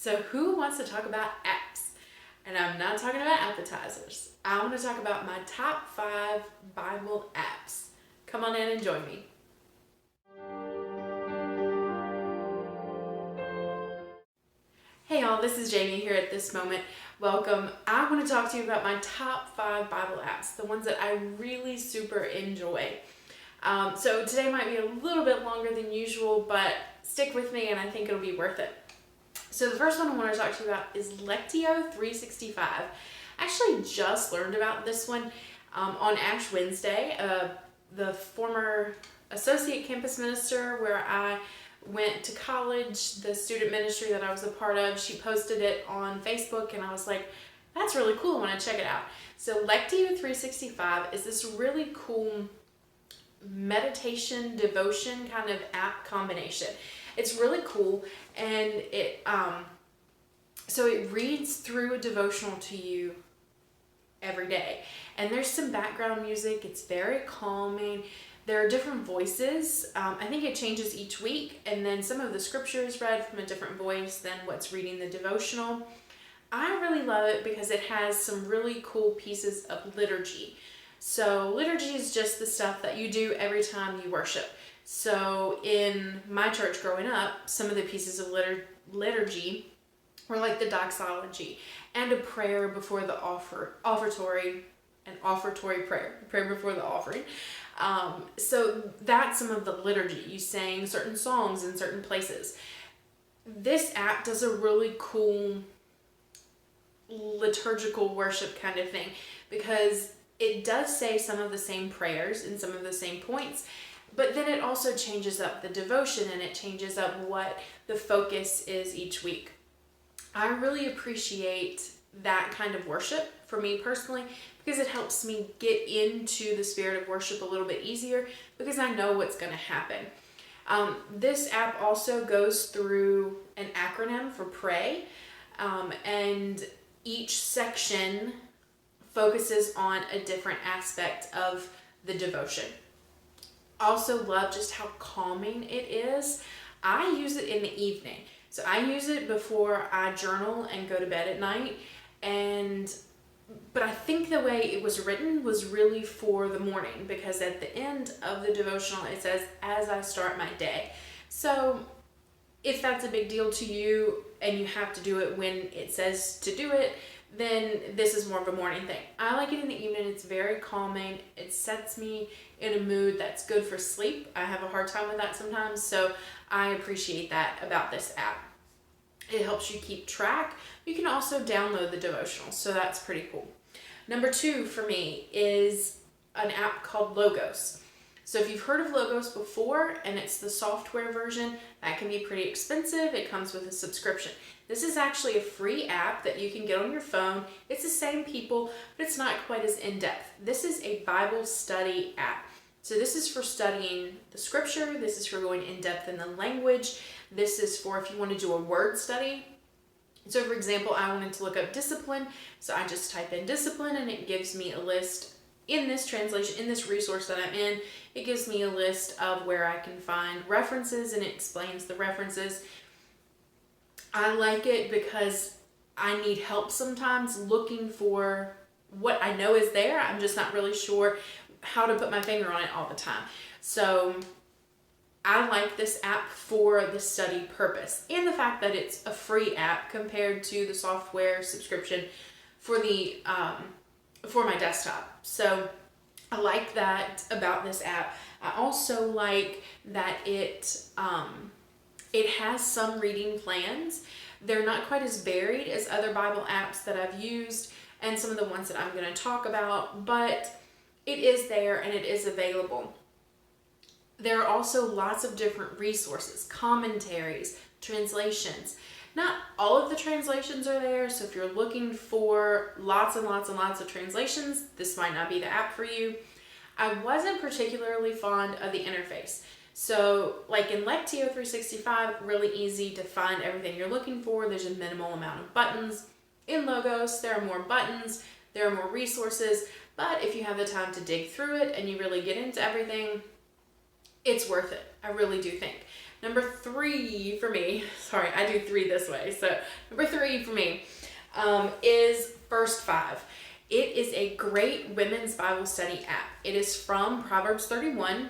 So who wants to talk about apps? And I'm not talking about appetizers. I want to talk about my top 5 Bible apps. Come on in and join me. Hey y'all, this is Jamie here at This Moment. Welcome. I want to talk to you about my top 5 Bible apps, the ones that I really super enjoy. So today might be a little bit longer than usual, but stick with me and I think it'll be worth it. So the first one I want to talk to you about is Lectio 365. I actually just learned about this one on Ash Wednesday. The former associate campus minister where I went to college, the student ministry that I was a part of, she posted it on Facebook and I was like, that's really cool, I want to check it out. So Lectio 365 is this really cool meditation, devotion kind of app combination. It's really cool, and it reads through a devotional to you every day. And there's some background music. It's very calming. There are different voices. I think it changes each week, and then some of the scripture is read from a different voice than what's reading the devotional. I really love it because it has some really cool pieces of liturgy. So liturgy is just the stuff that you do every time you worship. So in my church growing up, some of the pieces of liturgy were like the doxology and a prayer before the offertory prayer before the offering. So that's some of the liturgy. You sang certain songs in certain places. This app does a really cool liturgical worship kind of thing because it does say some of the same prayers and some of the same points, but then it also changes up the devotion and it changes up what the focus is each week. I really appreciate that kind of worship for me personally because it helps me get into the spirit of worship a little bit easier because I know what's going to happen. This app also goes through an acronym for pray, and each section focuses on a different aspect of the devotion. Also love just how calming it is. I use it in the evening. So I use it before I journal and go to bed at night. But I think the way it was written was really for the morning because at the end of the devotional it says, as I start my day. So if that's a big deal to you and you have to do it when it says to do it, then this is more of a morning thing. I like it in the evening. It's very calming. It sets me in a mood that's good for sleep. I have a hard time with that sometimes, so I appreciate that about this app. It helps you keep track. You can also download the devotional, so that's pretty cool. Number 2 for me is an app called Logos. So if you've heard of Logos before and it's the software version, that can be pretty expensive. It comes with a subscription. This is actually a free app that you can get on your phone. It's the same people, but it's not quite as in-depth. This is a Bible study app. So this is for studying the scripture. This is for going in-depth in the language. This is for if you want to do a word study. So for example, I wanted to look up discipline. So I just type in discipline and it gives me a list in this translation, in this resource that I'm in. It gives me a list of where I can find references and it explains the references. I like it because I need help sometimes looking for what I know is there. I'm just not really sure how to put my finger on it all the time. So I like this app for the study purpose and the fact that it's a free app compared to the software subscription for the for my desktop. So I like that about this app. I also like that it has some reading plans. They're not quite as varied as other Bible apps that I've used and some of the ones that I'm going to talk about, but it is there and it is available. There are also lots of different resources, commentaries, translations. Not all of the translations are there, so if you're looking for lots and lots and lots of translations, this might not be the app for you. I wasn't particularly fond of the interface. So like in Lectio 365, really easy to find everything you're looking for. There's a minimal amount of buttons. In Logos, there are more buttons, there are more resources, but if you have the time to dig through it and you really get into everything, It's worth it. I really do think. Number 3 for me, sorry, I do 3 this way. So number 3 for me is FirstFive. It is a great women's Bible study app. It is from Proverbs 31.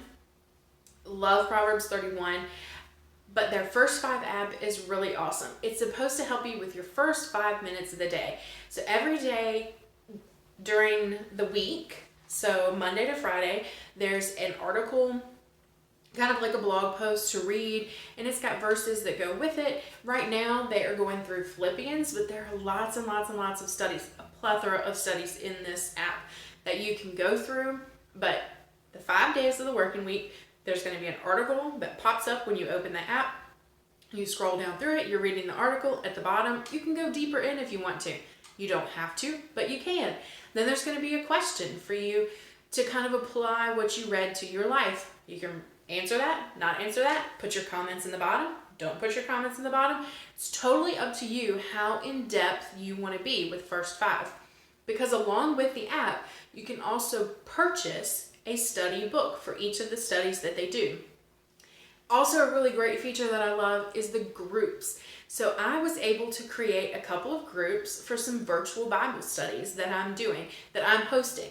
Love Proverbs 31. But their FirstFive app is really awesome. It's supposed to help you with your first 5 minutes of the day. So every day during the week, so Monday to Friday, there's an article, kind of like a blog post to read, and it's got verses that go with it. Right now, they are going through Philippians, but there are lots and lots and lots of studies, a plethora of studies in this app that you can go through. But the 5 days of the working week, there's going to be an article that pops up when you open the app. You scroll down through it, you're reading the article. At the bottom, you can go deeper in if you want to. You don't have to, but you can. Then there's going to be a question for you to kind of apply what you read to your life. You can answer that, not answer that, put your comments in the bottom, don't put your comments in the bottom. It's totally up to you how in depth you want to be with FirstFive. Because along with the app, you can also purchase a study book for each of the studies that they do. Also, a really great feature that I love is the groups. So I was able to create a couple of groups for some virtual Bible studies that I'm doing, that I'm hosting.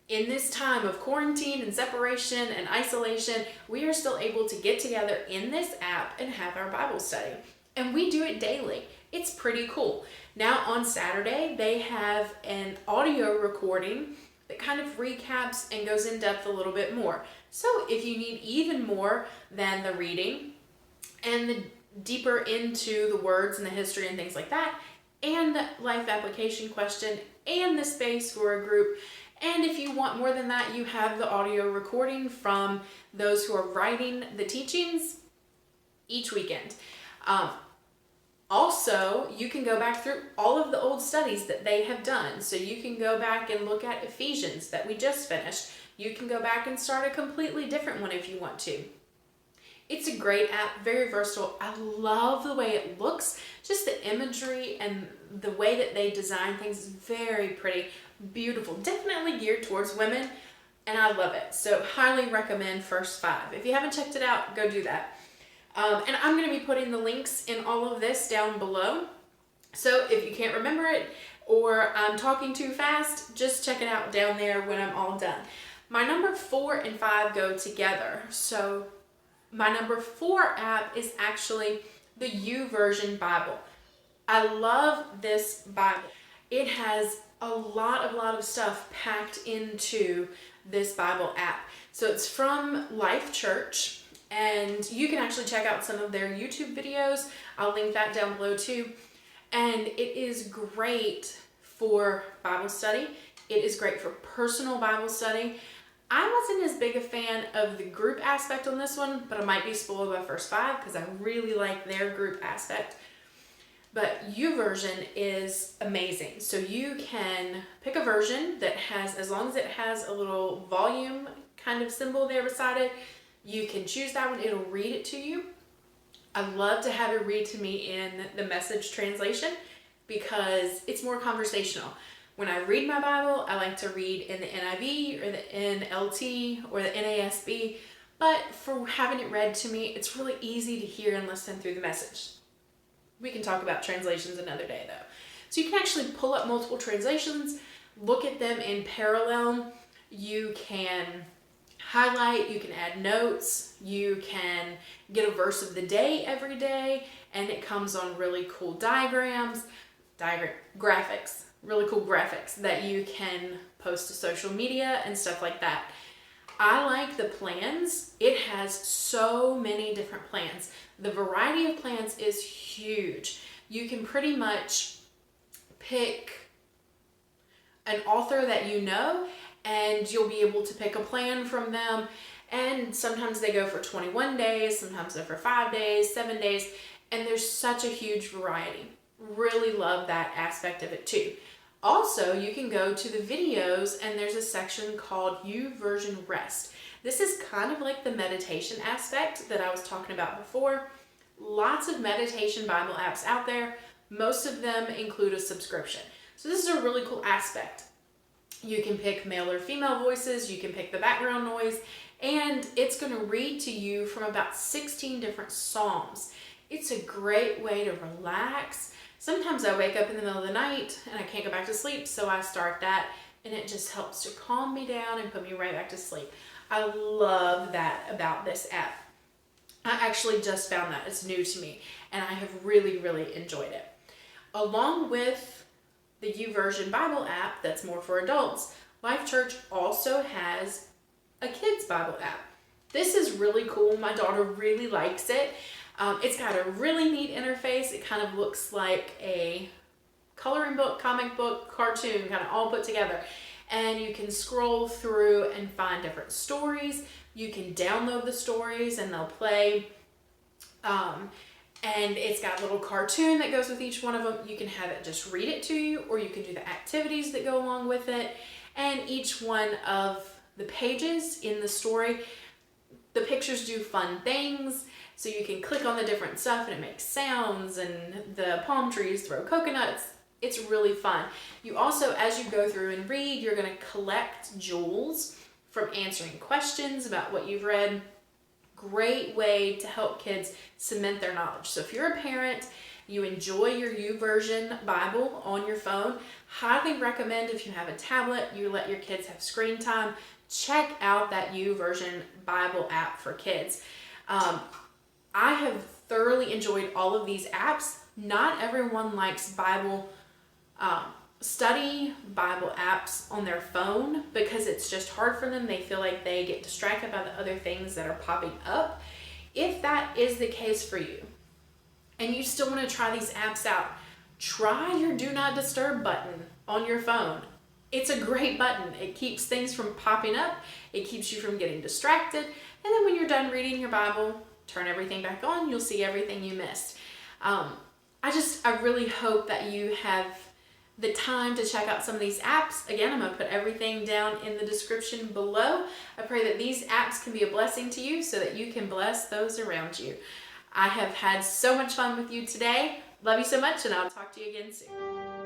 In this time of quarantine and separation and isolation, we are still able to get together in this app and have our Bible study. And we do it daily. It's pretty cool. Now on Saturday, they have an audio recording that kind of recaps and goes in depth a little bit more. So if you need even more than the reading and the deeper into the words and the history and things like that, and the life application question and the space for a group, and if you want more than that, you have the audio recording from those who are writing the teachings each weekend. Also, you can go back through all of the old studies that they have done. So you can go back and look at Ephesians that we just finished. You can go back and start a completely different one if you want to. It's a great app, very versatile. I love the way it looks. Just the imagery and the way that they design things is very pretty, beautiful. Definitely geared towards women, and I love it. So highly recommend FirstFive. If you haven't checked it out, go do that. And I'm going to be putting the links in all of this down below. So if you can't remember it or I'm talking too fast, just check it out down there when I'm all done. My number 4 and 5 go together. So my number 4 app is actually the YouVersion Bible. I love this Bible. It has a lot of stuff packed into this Bible app. So it's from Life Church. And you can actually check out some of their YouTube videos. I'll link that down below too. And it is great for Bible study. It is great for personal Bible study. I wasn't as big a fan of the group aspect on this one, but I might be spoiled by FirstFive because I really like their group aspect. But YouVersion is amazing. So you can pick a version that has, as long as it has a little volume kind of symbol there beside it, you can choose that one. It'll read it to you. I love to have it read to me in the Message translation because it's more conversational. When I read my Bible, I like to read in the NIV or the NLT or the NASB. But for having it read to me, it's really easy to hear and listen through the Message. We can talk about translations another day though. So you can actually pull up multiple translations, look at them in parallel. You can highlight, you can add notes, you can get a verse of the day every day, and it comes on really cool graphics, really cool graphics that you can post to social media and stuff like that. I like the plans. It has so many different plans. The variety of plans is huge. You can pretty much pick an author that you know, and you'll be able to pick a plan from them. And sometimes they go for 21 days, sometimes they're for 5 days, 7 days, and there's such a huge variety. Really love that aspect of it too. Also, you can go to the videos and there's a section called YouVersion Rest. This is kind of like the meditation aspect that I was talking about before. Lots of meditation Bible apps out there. Most of them include a subscription. So this is a really cool aspect. You can pick male or female voices, you can pick the background noise, and it's going to read to you from about 16 different Psalms. It's a great way to relax. Sometimes I wake up in the middle of the night and I can't go back to sleep, so I start that, and it just helps to calm me down and put me right back to sleep. I love that about this app. I actually just found that. It's new to me, and I have really, really enjoyed it. Along with the YouVersion Bible app that's more for adults, Life Church also has a kids Bible app. This is really cool. My daughter really likes it. It's got a really neat interface. It kind of looks like a coloring book, comic book, cartoon, kind of all put together. And you can scroll through and find different stories. You can download the stories and they'll play. And it's got a little cartoon that goes with each one of them. You can have it just read it to you, or you can do the activities that go along with it. And each one of the pages in the story, the pictures do fun things. So you can click on the different stuff and it makes sounds, and the palm trees throw coconuts. It's really fun. You also, as you go through and read, you're going to collect jewels from answering questions about what you've read. Great way to help kids cement their knowledge. So if you're a parent, you enjoy your YouVersion Bible on your phone, highly recommend, if you have a tablet, you let your kids have screen time, check out that YouVersion Bible app for kids. I have thoroughly enjoyed all of these apps. Not everyone likes Bible study Bible apps on their phone because it's just hard for them. They feel like they get distracted by the other things that are popping up. If that is the case for you and you still want to try these apps out, try your Do Not Disturb button on your phone. It's a great button. It keeps things from popping up. It keeps you from getting distracted. And then when you're done reading your Bible, turn everything back on. You'll see everything you missed. I really hope that you have the time to check out some of these apps. Again, I'm going to put everything down in the description below. I pray that these apps can be a blessing to you so that you can bless those around you. I have had so much fun with you today. Love you so much, and I'll talk to you again soon.